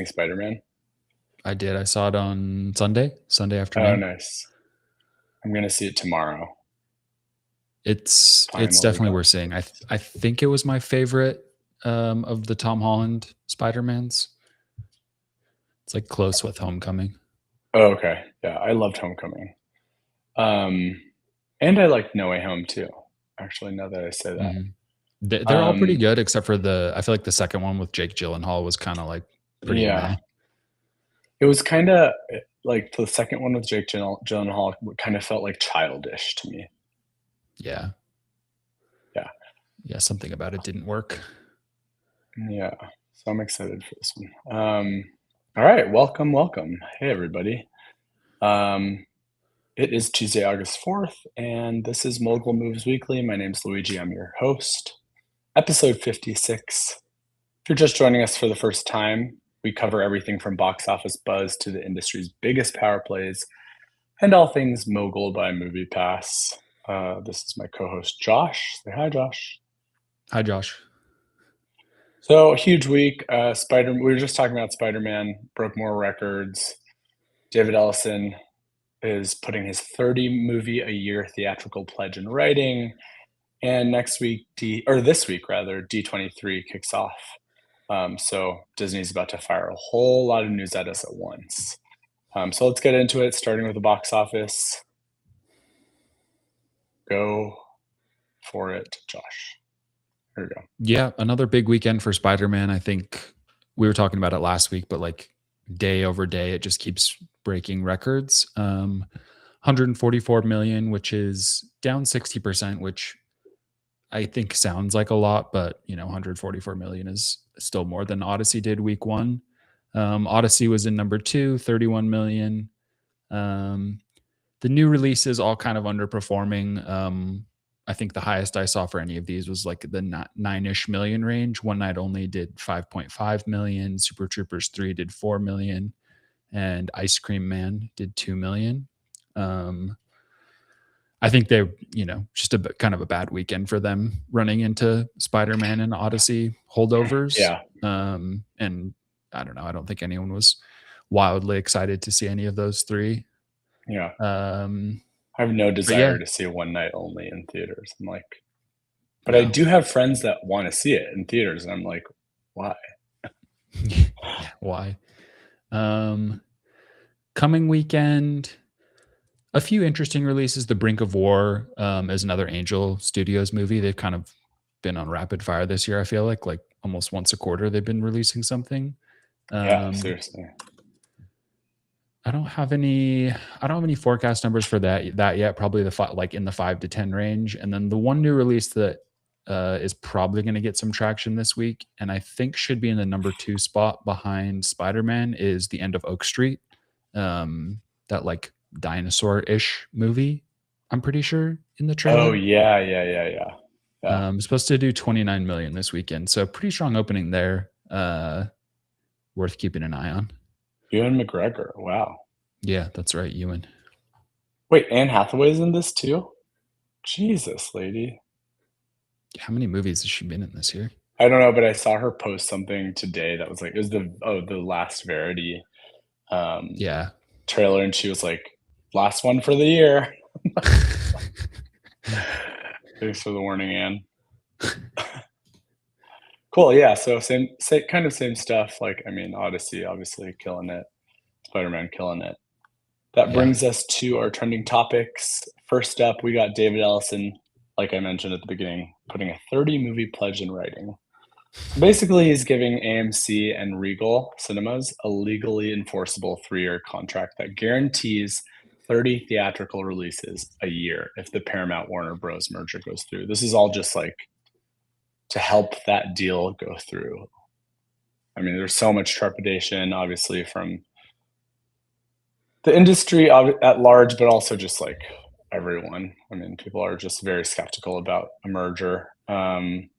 Spider-Man? I did. I saw it on Sunday Oh, afternoon. nice. I'm gonna see it tomorrow. It's Finally definitely got. worth seeing. I think it was my favorite of the Tom Holland Spider-Mans. It's like close with Homecoming. Oh, okay. Yeah, I loved Homecoming. And I liked No Way Home too. Actually, now that I say that. hmm They're all pretty Um, good, except for I feel like the second one with Jake Gyllenhaal was kind of like pretty yeah, meh. it was kind of like the second one with Jake Gyllenhaal kind of felt like childish to me. Yeah, Yeah, yeah. Something about it didn't work. yeah. So I'm excited for this one. All right, welcome. Hey, everybody. Um, It is Tuesday, August 4th, and this is Mogul Moves Weekly. My name's Luigi. I'm your host. Episode 56. If you're just joining us for the first time, we cover everything from box office buzz to the industry's biggest power plays and all things Mogul by MoviePass. This is my co-host, Josh. Say hi, Josh. Hi, Josh. So, huge week. We were just talking about Spider-Man, broke more records. David Ellison is putting his 30 movie a year theatrical pledge in writing. And this week rather, D23 kicks off. So Disney's about to fire a whole lot of news at us at once. So let's get into it, starting with the box office. Go for it, Josh. Here we go. Yeah, another big weekend for Spider-Man. I think we were talking about it last week, but like day over day, it just keeps breaking records. 144 million, which is down 60%, which I think sounds like a lot, but 144 million is still more than Odyssey did week one. Odyssey was in number two, 31 million. Um, the new releases all kind of underperforming. I think the highest I saw for any of these was like the 9-ish million range. One Night Only did 5.5 million. Super Troopers 3 did 4 million. And Ice Cream Man did 2 million. I think they, just kind of a bad weekend for them running into Spider-Man and Odyssey holdovers. Yeah. And I don't know. I don't think anyone was wildly excited to see any of those three. Yeah. Um, I have no but yeah, desire to see One Night Only in theaters. I'm like, but I no. do have friends that want to see it in theaters. And I'm like, why? Yeah, why? Coming weekend, a few interesting releases. The Brink of War is another Angel Studios movie. They've kind of been on rapid fire this year. I feel like almost once a quarter they've been releasing something. Yeah, Um, seriously. I don't have any. I don't have any forecast numbers for that yet. Probably like in the 5 to 10 range. And then the one new release that is probably going to get some traction this week, and I think should be in the number 2 spot behind Spider-Man, is The End of Oak Street. That like dinosaur-ish movie. I'm pretty sure in the Oh, trailer. yeah. Yeah. Supposed to do 29 million this weekend, so pretty strong opening there. Worth keeping an eye on. Ewan McGregor. Wow. Yeah, that's right, Ewan. Wait, Anne Hathaway's in this too? Jesus, lady. How many movies has she been in this year? I don't know, but I saw her post something today that was like, it was the last Verity Yeah. trailer, and she was like, last one for the year. Thanks for the warning, Anne. Cool, yeah. So same stuff. Like, I mean, Odyssey obviously killing it, Spider-Man killing it. That Yeah. brings us to our trending topics. First up, we got David Ellison, like I mentioned at the beginning, putting a 30 movie pledge in writing. So basically, he's giving AMC and Regal Cinemas a legally enforceable 3-year contract that guarantees 30 theatrical releases a year if the Paramount Warner Bros. Merger goes through. This is all just like to help that deal go through. I mean, there's so much trepidation, obviously, from the industry at large, but also just like everyone. I mean, people are just very skeptical about a merger. And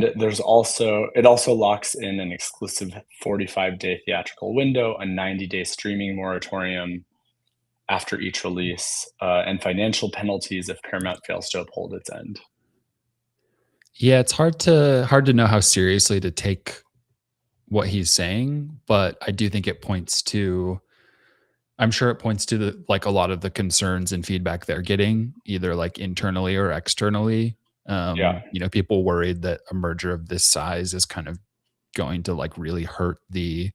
it also locks in an exclusive 45-day theatrical window, a 90-day streaming moratorium after each release, and financial penalties if Paramount fails to uphold its end. Yeah, it's hard to know how seriously to take what he's saying, but I do think it points to, I'm sure it points to the like a lot of the concerns and feedback they're getting, either like internally or externally. Yeah. People worried that a merger of this size is kind of going to like really hurt the,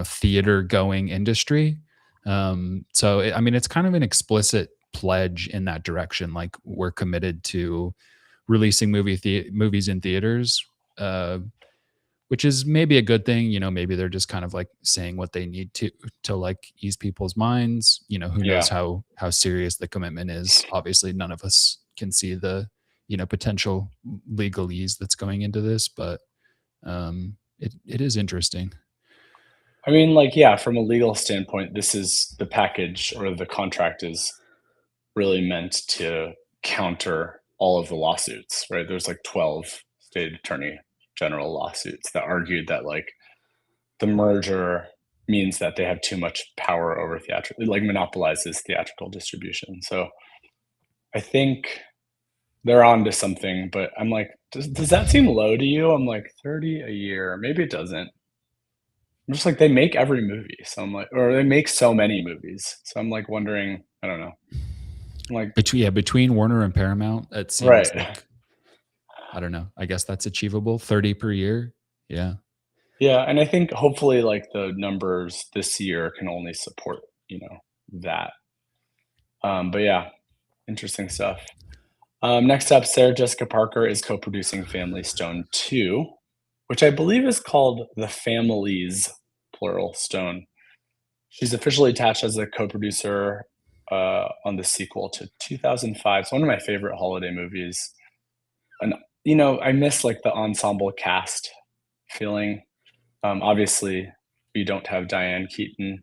theater going industry. I mean, it's kind of an explicit pledge in that direction. Like we're committed to releasing movies in theaters, which is maybe a good thing. Maybe they're just kind of like saying what they need to like ease people's minds. Who knows Yeah. how serious the commitment is. Obviously none of us can see the potential legalese that's going into this, but it is interesting. I mean, like, yeah, from a legal standpoint, this is the package, or the contract is really meant to counter all of the lawsuits, right? There's like 12 state attorney general lawsuits that argued that like the merger means that they have too much power over theatrical, like monopolizes theatrical distribution. So I think they're on to something, but I'm like, does that seem low to you? I'm like, 30 a year. Maybe it doesn't. I'm just like, they make every movie. So I'm like, or they make so many movies. So I'm like wondering, I don't know. I'm like, Between Warner and Paramount, it right. seems like, I don't know. I guess that's achievable. 30 per year. Yeah. Yeah. And I think hopefully like the numbers this year can only support, that. But yeah, interesting stuff. Next up, Sarah Jessica Parker is co-producing Family Stone 2, which I believe is called The Families, plural, Stone. She's officially attached as a co-producer on the sequel to 2005. It's one of my favorite holiday movies. And, I miss like the ensemble cast feeling. Obviously, we don't have Diane Keaton.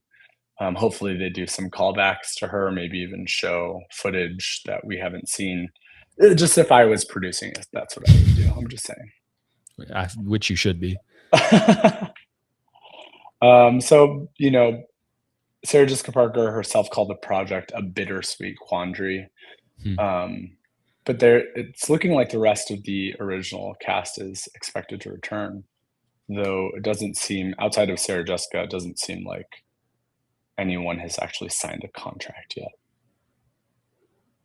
Hopefully they do some callbacks to her, maybe even show footage that we haven't seen. Just if I was producing it, that's what I would do. I'm just saying. Which you should be. So, Sarah Jessica Parker herself called the project a bittersweet quandary. But it's looking like the rest of the original cast is expected to return, though it doesn't seem, outside of Sarah Jessica, it doesn't seem like anyone has actually signed a contract yet.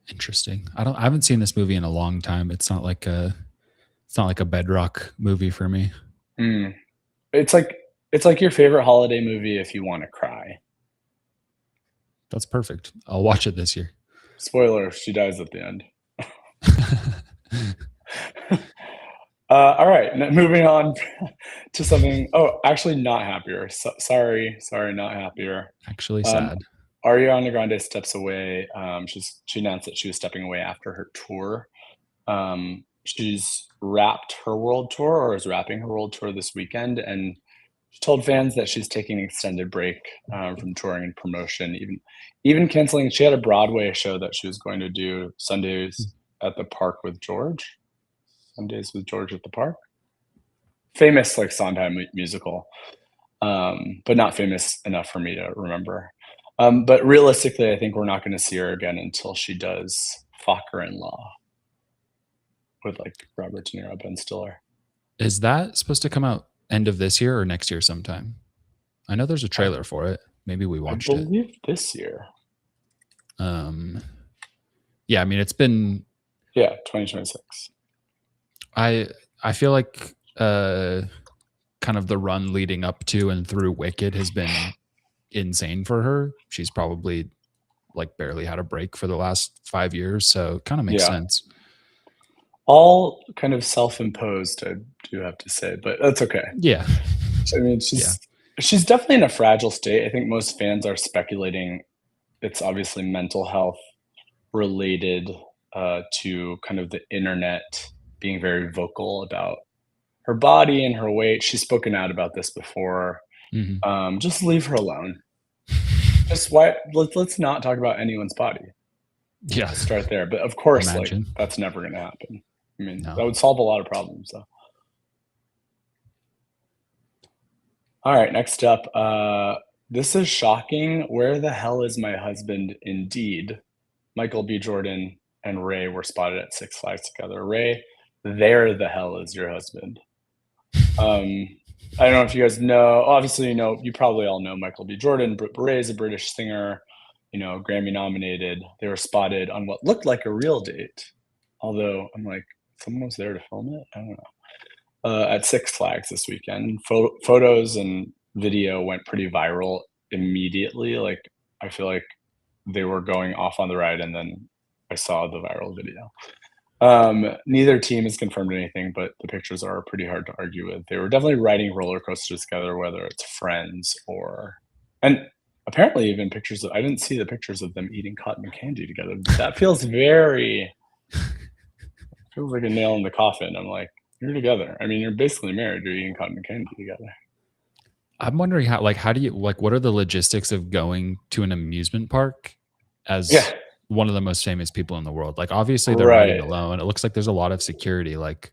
Interesting. I haven't seen this movie in a long time. It's not like a bedrock movie for me. It's like your favorite holiday movie if you want to cry. That's perfect. I'll watch it this year. Spoiler, she dies at the end. All right, moving on to something. Oh, actually, not happier. Sorry, not happier. Actually, sad. Ariana Grande steps away. She announced that she was stepping away after her tour. She's wrapped her world tour, or is wrapping her world tour this weekend, and she told fans that she's taking an extended break from touring and promotion, even canceling. She had a Broadway show that she was going to do Sundays at the Park with George. Sundays with George at the Park. Famous like Sondheim musical, but not famous enough for me to remember. But realistically, I think we're not going to see her again until she does Focker-in-Law with like Robert De Niro, Ben Stiller. Is that supposed to come out end of this year or next year sometime? I know there's a trailer for it. Maybe we watched it. I believe this year. Yeah, I mean it's been 2026. I feel like kind of the run leading up to and through Wicked has been insane for her. She's probably like barely had a break for the last 5 years, so it kind of makes sense. All kind of self-imposed, I do have to say, but that's okay. Yeah. I mean, she's definitely in a fragile state. I think most fans are speculating it's obviously mental health related to kind of the internet being very vocal about her body and her weight. She's spoken out about this before. Just leave her alone. Let's not talk about anyone's body. Yeah. Start there. But of course, like that's never going to happen. I mean, that would solve a lot of problems, though. All right, next up. This is shocking. Where the hell is my husband? Indeed. Michael B. Jordan and Ray were spotted at Six Flags together. Ray, there the hell is your husband? I don't know if you guys know. Obviously, you probably all know Michael B. Jordan. Beret is a British singer, Grammy nominated. They were spotted on what looked like a real date, although I'm like, someone was there to film it. I don't know. At Six Flags this weekend, photos and video went pretty viral immediately. Like, I feel like they were going off on the ride, and then I saw the viral video. Neither team has confirmed anything, but the pictures are pretty hard to argue with. They were definitely riding roller coasters together, whether it's friends and apparently even pictures I didn't see the pictures of them eating cotton candy together. That feels feels like a nail in the coffin. I'm like, you're together. I mean, you're basically married. You're eating cotton candy together. I'm wondering how do you what are the logistics of going to an amusement park as Yeah, one of the most famous people in the world? Like, obviously they're riding right. alone. It looks like there's a lot of security. Like,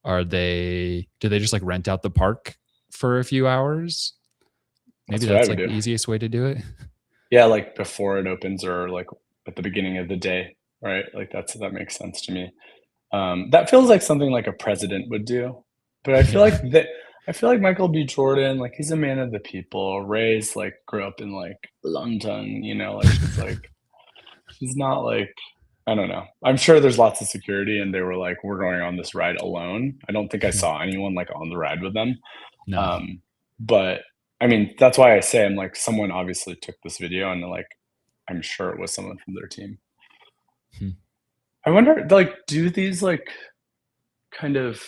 do they just like rent out the park for a few hours? Maybe That's what I that's would like do. the easiest way to do it. Yeah, like before it opens or like at the beginning of the day, right? Like that makes sense to me. That feels like something like a president would do. But Yeah. I feel like Michael B. Jordan, like he's a man of the people. Ray's like grew up in like London, like she's not like I don't know. I'm sure there's lots of security and they were like, we're going on this ride alone. I don't think I saw anyone like on the ride with them. No. But I mean, that's why I say I'm like someone obviously took this video and like I'm sure it was someone from their team. Hmm. I wonder, like, do these like kind of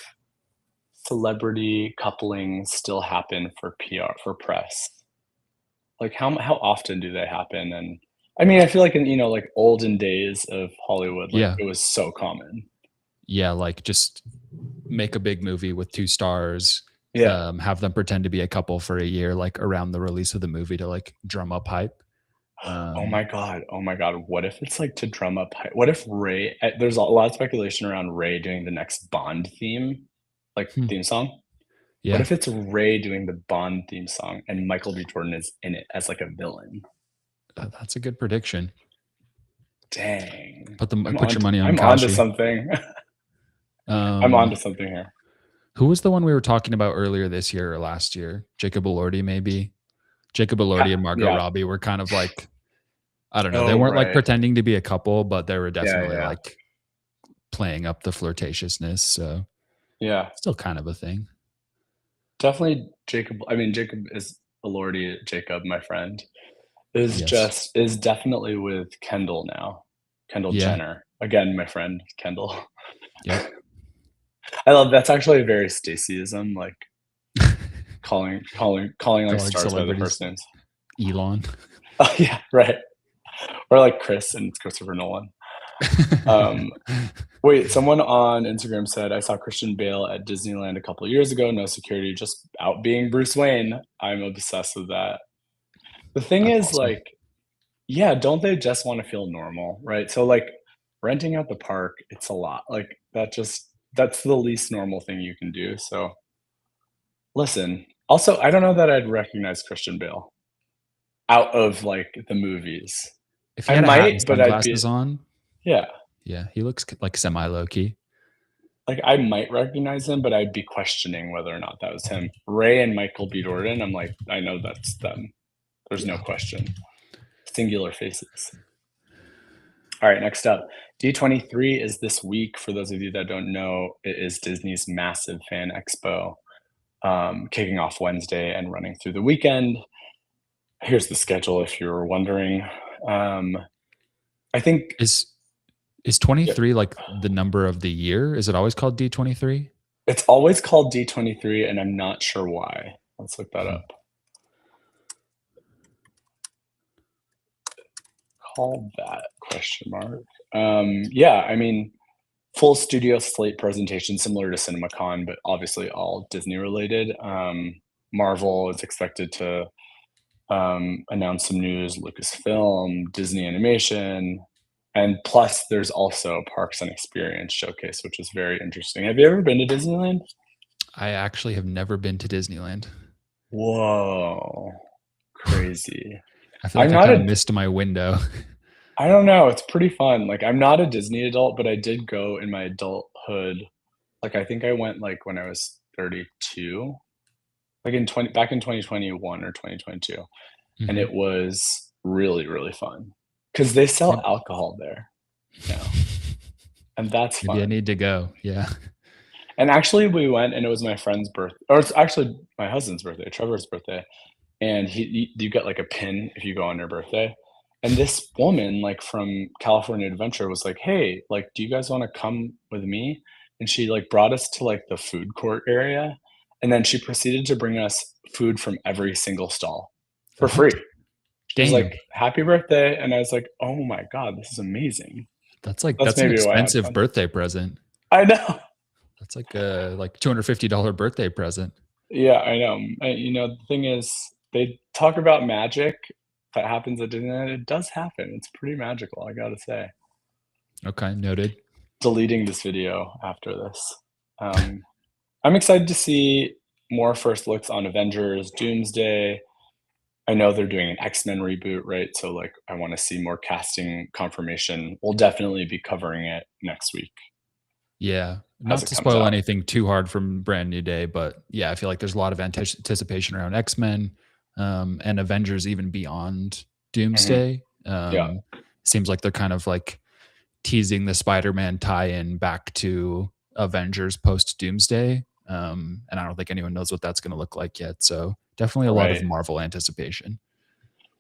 celebrity couplings still happen for PR for press? Like how often do they happen? And I mean, I feel like in like olden days of Hollywood, like Yeah. it was so common. Yeah, like just make a big movie with two stars, Yeah. have them pretend to be a couple for a year, like around the release of the movie to like drum up hype. Oh my god. Oh my god. What if it's like to drum up what if Ray there's a lot of speculation around Ray doing the next Bond theme, like Hmm. theme song. What Yeah, if it's Ray doing the Bond theme song and Michael B. Jordan is in it as like a villain? that's a good prediction. Dang. Put your money on I'm onto Kashi. something. I'm Um, onto something here. who was the one we were talking about earlier this year or last year? Jacob Elordi, maybe. Jacob Elordi and Margot Yeah. Robbie were kind of like, I don't know. They Oh, weren't like right. pretending to be a couple, but they were Yeah, definitely yeah. like playing up the flirtatiousness. So Yeah. still kind of a thing. Definitely Jacob is Elordi. Jacob, my friend, Yes. is definitely with Kendall now. Kendall Yeah. Jenner. Again, my friend Kendall. Yep. I love that's actually a very Stacyism, like calling like Calling stars by their first celebrities names. Elon. Oh yeah, right. Or like Chris and it's Christopher Nolan. Wait, someone on Instagram said I saw Christian Bale at Disneyland a couple of years ago. No security, just out being Bruce Wayne. I'm obsessed with that. The thing That's is, awesome. like, yeah, don't they just want to feel normal, right? So like renting out the park, it's a lot. Like that's the least normal thing you can do. So listen. Also, I don't know that I'd recognize Christian Bale out of like the movies. If he I had a hat and might, but I'd sunglasses be on, yeah. yeah, he looks like semi low key. Like, I might recognize him, but I'd be questioning whether or not that was him. Ray and Michael B. Jordan, I'm like, I know that's them. There's no Yeah. question. Singular faces. All right, next up. D23 is this week. For those of you that don't know, it is Disney's massive fan expo, kicking off Wednesday and running through the weekend. Here's the schedule if you're wondering. I think Is yeah, 23 like the number of the year? Is it always called D23? it's always called D23, and I'm not sure why. Let's look that Hmm. up. Call that question mark. Yeah, I mean, full studio slate presentation similar to CinemaCon, but obviously all Disney related. Marvel is expected to announce some news, Lucasfilm, Disney Animation, and plus there's also Parks and Experience Showcase, which is very interesting. Have you ever been to Disneyland? I actually have never been to Disneyland. Whoa, crazy. I feel I'm like I not kind of a missed my window. I don't know, it's pretty fun. Like I'm not a Disney adult, but I did go in my adulthood. Like I think I went like when I was 32. like back in 2021 or 2022, and Mhm. it was really, really fun because they sell Mayb alcohol there now, and that's Maybe I fun. need to go. Yeah. And actually, we went, and it was my friend's birth, or it's actually my husband's birthday, Trevor's birthday, and you get like a pin if you go on your birthday. And this woman, like from California Adventure, was like, "Hey, like, do you guys want to come with me?" And she like brought us to like the food court area, and then she proceeded to bring us food from every single stall for Oh, free. She was like, damn. "Happy birthday!" And I was like, "Oh my god, this is amazing." That's That's an maybe why I had expensive fun. birthday present. I know. That's like a $250 birthday present. Yeah, I know. The thing is, they talk about magic that happens at Disneyland. It does happen. It's pretty magical, I gotta say. Okay, noted. Deleting this video after this. Um, I'm excited to see more first looks on Avengers, Doomsday. I know they're doing an X-Men reboot, right? So, like, I wanna see more casting confirmation. We'll definitely be covering it next week Yeah. as Not it to comes spoil out. anything too hard from Brand New Day, but yeah, I feel like there's a lot of anticipation around X-Men, and Avengers even beyond Mhm. Doomsday. Yeah, Seems like they're kind of like teasing the Spider-Man tie-in back to Avengers post Doomsday. And I don't think anyone knows what that's going to look like yet. So definitely a lot of right. Marvel anticipation.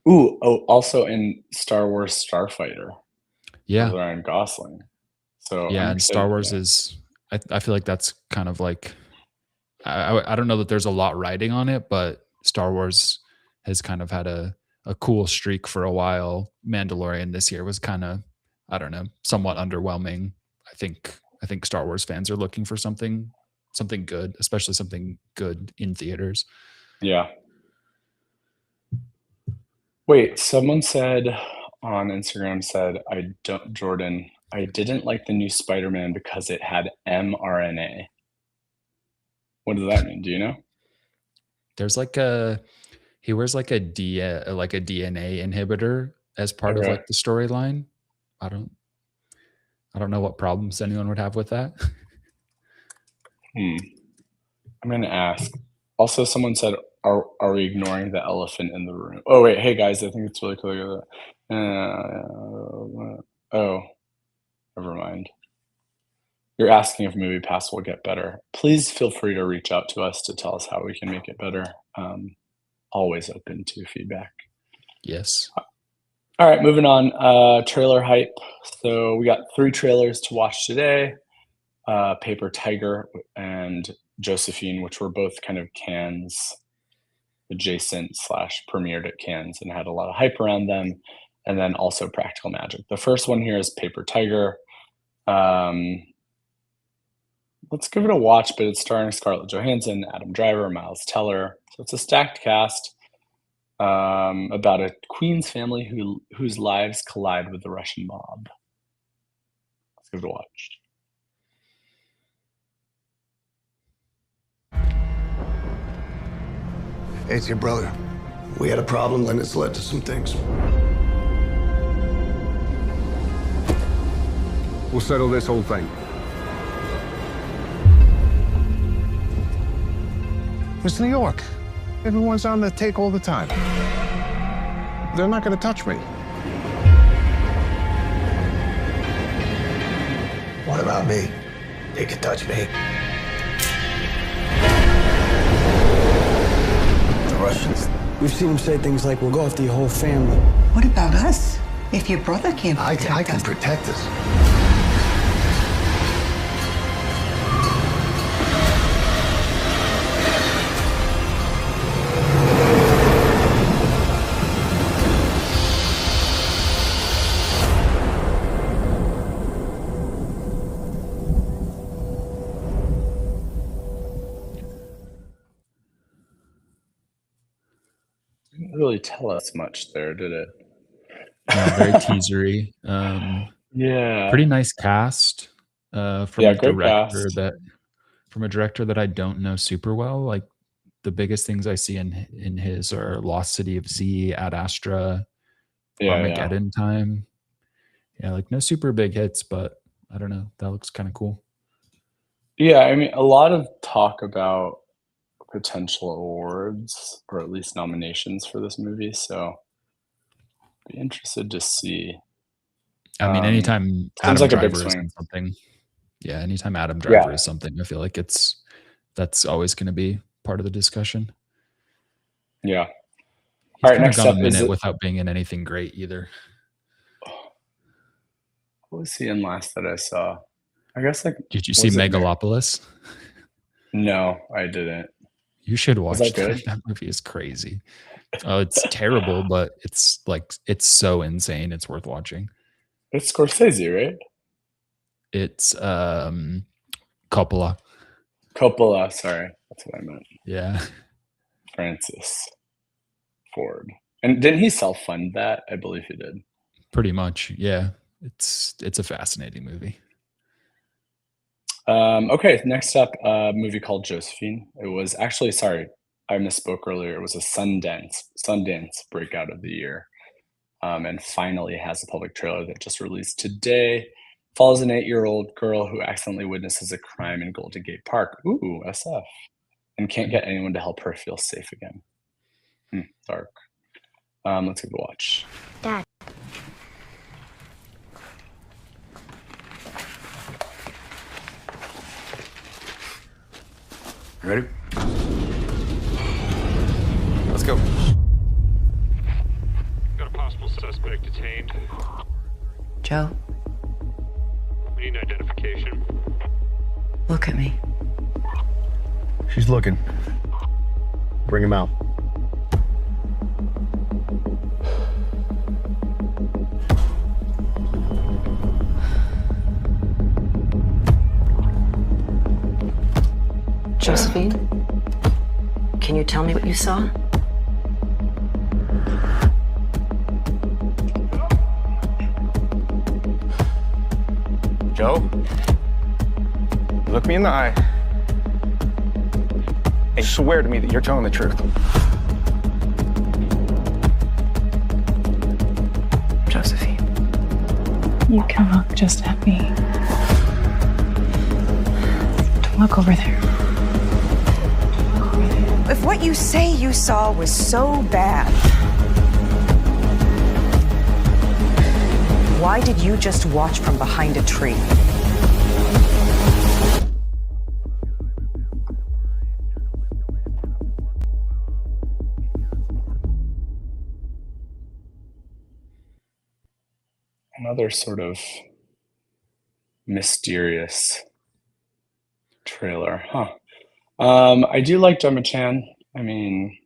Ooh, oh, also in Star Wars Starfighter with Yeah. Ryan Gosling. So I'm Yeah. And excited Star for Wars that. is, I feel like that's kind of like, I don't know that there's a lot riding on it, but Star Wars has kind of had a cool streak for a while. Mandalorian this year was kind of, I don't know, somewhat underwhelming. I think Star Wars fans are looking for something good, especially something good in theaters. Yeah. Wait, someone said on Instagram said, Jordan, I didn't like the new Spider-Man because it had mRNA. What does that mean? Do you know? There's like a he wears like a DNA inhibitor as part of Okay. like the storyline. I don't I don't know what problems anyone would have with that. Hmm. I'm gonna ask. Also, someone said, "Are we ignoring the elephant in the room?" Oh wait, hey guys, I think it's really clear. Oh, never mind. You're asking if MoviePass will get better. Please feel free to reach out to us to tell us how we can make it better. Always open to feedback. Yes. All right, moving on. Trailer hype. So we got 3 trailers to watch today. Paper Tiger and Josephine, which were both kind of Cannes adjacent slash premiered at Cannes and had a lot of hype around them. And then also Practical Magic. The first one here is Paper Tiger. Um, let's give it a watch, but it's starring Scarlett Johansson, Adam Driver, Miles Teller. So it's a stacked cast about a Queen's family whose lives collide with the Russian mob. Let's give it a watch. Hey, it's your brother. We had a problem, and it's led to some things. We'll settle this whole thing. It's New York. Everyone's on the take all the time. They're not gonna touch me. What about me? They can touch me. The Russians. We've seen him say things like, we'll go after your whole family. What about us? If your brother can't I protect can us? protect us. Didn't really tell us much there, did it? No, very teasery. Yeah. Pretty nice cast Yeah, great cast. from a director that I don't know super well. Like the biggest things I see in his are Lost City of Z, Ad Astra, Yeah, yeah. Armageddon Time. Yeah, like no super big hits, but I don't know. That looks kind of cool. Yeah, I mean, a lot of talk about potential awards, or at least nominations for this movie. So be interested to see. I mean, anytime seems Adam like a big Driver is swing. in something, anytime Adam Driver is something, I feel like that's always going to be part of the discussion. Yeah. He's All right, kind of next gone up a minute is without being in anything great either. what was he in last that I saw? I guess like. Did you see Megalopolis? No, I didn't. You should watch that. That. That movie is crazy. It's terrible, but it's so insane. It's worth watching. It's Scorsese, right? It's Coppola. Coppola, sorry. That's what I meant. Yeah. Francis Ford. And didn't he self-fund that? I believe he did. Pretty much, yeah. It's a fascinating movie. Okay, next up, a movie called Josephine. It was actually, sorry, I misspoke earlier. It was a Sundance breakout of the year. And finally has a public trailer that just released today. Follows an 8-year-old girl who accidentally witnesses a crime in Golden Gate Park. Ooh, SF. And can't get anyone to help her feel safe again. Dark. Let's give it a watch. Dad. Ready? Let's go. Got a possible suspect detained. Joe, We need identification. look at me. She's looking. Bring him out. Josephine, can you tell me what you saw? Joe, look me in the eye and swear to me that you're telling the truth. Josephine. You can look just at me. Don't look over there. If what you say you saw was so bad, why did you just watch from behind a tree? Another sort of mysterious trailer, huh? I do like Gemma Chan. I mean,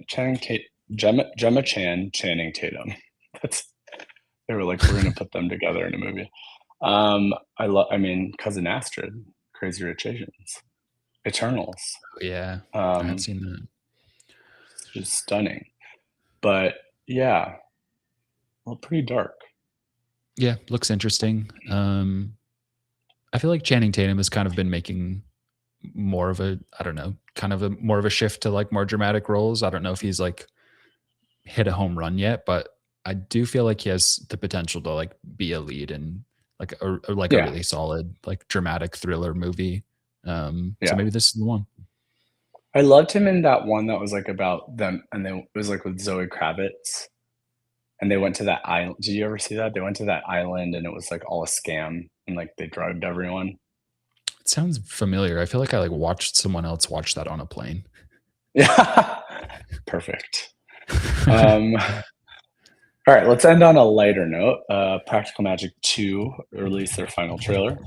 Gemma Chan, Channing Tatum. They were like, we're gonna put them together in a movie. I mean, Cousin Astrid, Crazy Rich Asians, Eternals. Yeah, I haven't seen that. It's just stunning, but yeah, well, pretty dark. Yeah, looks interesting. I feel like Channing Tatum has kind of been making more of a, I don't know, kind of more of a shift to like more dramatic roles. I don't know if he's like hit a home run yet, but I do feel like he has the potential to like be a lead in like a really solid like dramatic thriller movie. So maybe this is the one. I loved him in that one that was like about them, and then it was like with Zoe Kravitz, and they went to that island. Did you ever see that? They went to that island, and it was like all a scam, and like they drugged everyone. It sounds familiar. I feel like I like watched someone else watch that on a plane. Yeah, perfect. All right, let's end on a lighter note. Practical Magic 2 released their final trailer.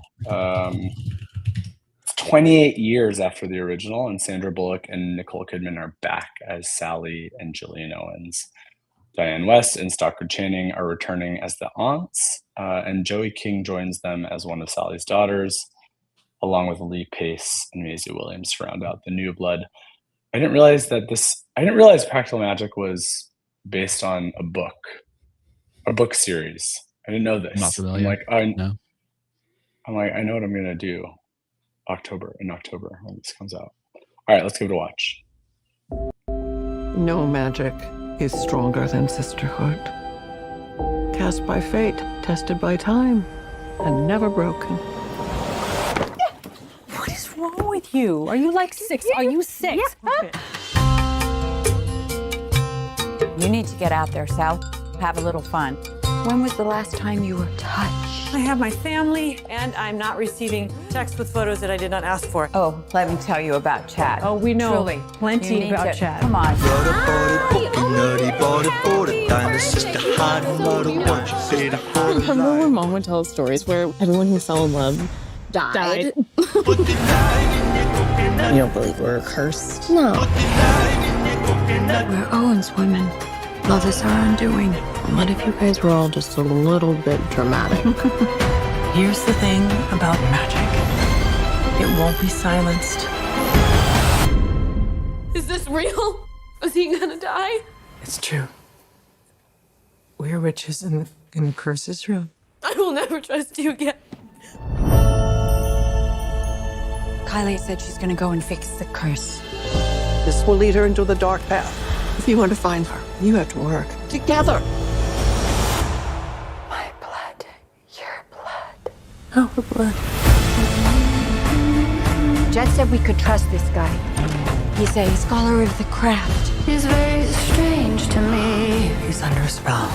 28 years after the original, and Sandra Bullock and Nicole Kidman are back as Sally and Gillian Owens. Diane West and Stockard Channing are returning as the aunts, and Joey King joins them as one of Sally's daughters, along with Lee Pace and Maisie Williams to round out the new blood. I didn't realize Practical Magic was based on a book series. I didn't know this. I'm not familiar. I'm like, I know what I'm gonna do in October when this comes out. All right, let's give it a watch. No magic is stronger than sisterhood. Cast by fate, tested by time, and never broken. What is wrong wrong with you? Are you like 6? Are you 6? Yeah. You need to get out there, Sal. Have a little fun. When was the last time you were touched? I have my family, and I'm not receiving texts with photos that I did not ask for. Oh, let me tell you about Chad. Oh, we know Truly, plenty about Chad. Come on. Remember when Mom would tell us stories where everyone who fell in love died? You don't believe we're cursed? No. We're Owen's women. Love is our undoing. What if you guys were all just a little bit dramatic? Here's the thing about magic. It won't be silenced. Is this real? Is he gonna die? It's true. We're witches and the curse is real. I will never trust you again. Kylie said she's gonna go and fix the curse. This will lead her into the dark path. If you want to find her, you have to work together. My blood, your blood. Our blood. Jed said we could trust this guy. He's a scholar of the craft. He's very strange to me. He's under a spell.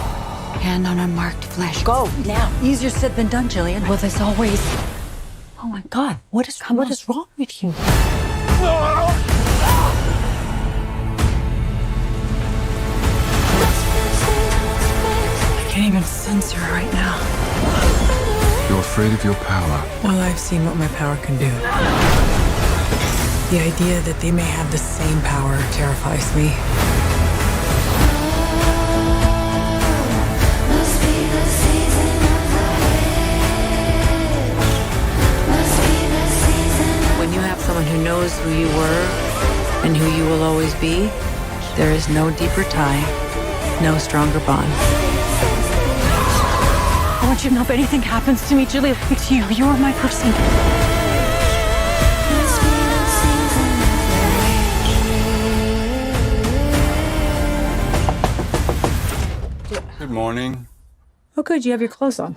Hand on unmarked flesh. Go now. Easier said than done, Jillian. Will this always... Oh my God, what is wrong with you? I can't even sense her right now. You're afraid of your power. Well, I've seen what my power can do. The idea that they may have the same power terrifies me. When you have someone who knows who you were and who you will always be, there is no deeper tie, no stronger bond. I want you to know if anything happens to me, Julia, it's you. You are my person. Good morning. Oh, good. You have your clothes on.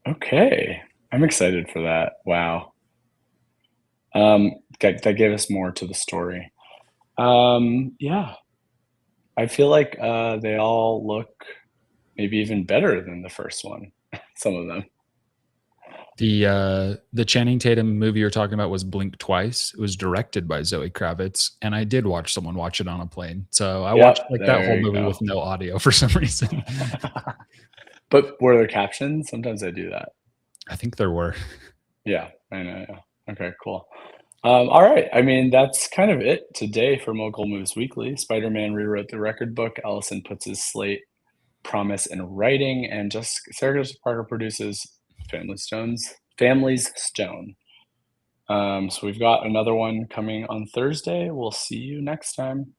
Okay. I'm excited for that. Wow. That gave us more to the story. Yeah. I feel like they all look maybe even better than the first one. Some of them. The Channing Tatum movie you're talking about was Blink Twice. It was directed by Zoe Kravitz, and I did watch someone watch it on a plane. So I watched like that whole movie with no audio for some reason. But were there captions? Sometimes I do that. I think there were. Yeah, I know. Yeah. Okay, cool. All right. I mean, that's kind of it today for Mogul Moves Weekly. Spider-Man rewrote the record book. Ellison puts his slate promise in writing, and Sarah Jessica Parker produces Family's Stone. So we've got another one coming on Thursday. We'll see you next time.